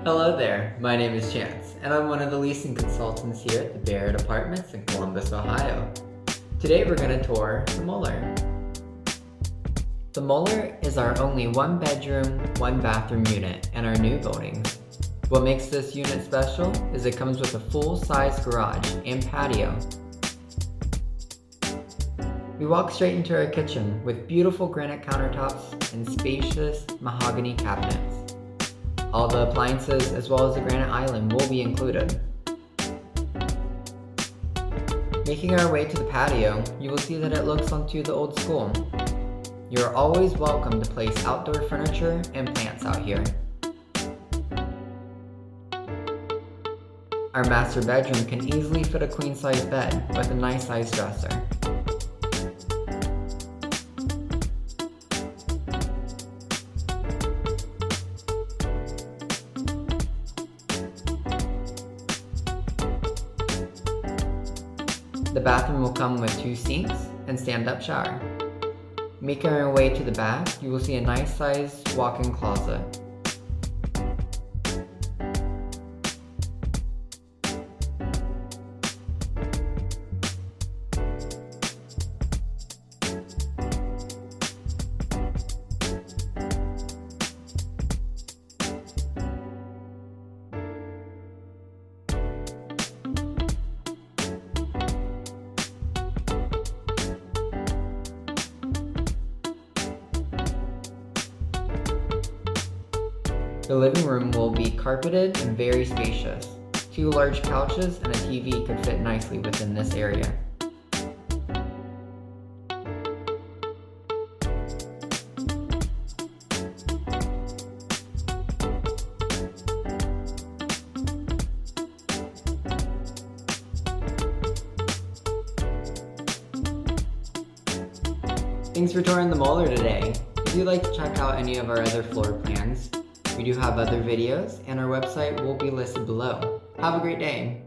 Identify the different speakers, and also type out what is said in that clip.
Speaker 1: Hello there, my name is Chance, and I'm one of the leasing consultants here at the Barrett Apartments in Columbus, Ohio. Today we're going to tour the Moeller. The Moeller is our only one bedroom, one bathroom unit in our new building. What makes this unit special is it comes with a full-size garage and patio. We walk straight into our kitchen with beautiful granite countertops and spacious mahogany cabinets. All the appliances as well as the granite island will be included. Making our way to the patio, you will see that it looks onto the old school. You are always welcome to place outdoor furniture and plants out here. Our master bedroom can easily fit a queen-size bed with a nice sized dresser. The bathroom will come with 2 sinks and stand-up shower. Making our way to the back, you will see a nice sized walk-in closet. The living room will be carpeted and very spacious. 2 large couches and a TV could fit nicely within this area. Thanks for touring the Moeller today. If you'd like to check out any of our other floor plans, we do have other videos, and our website will be listed below. Have a great day!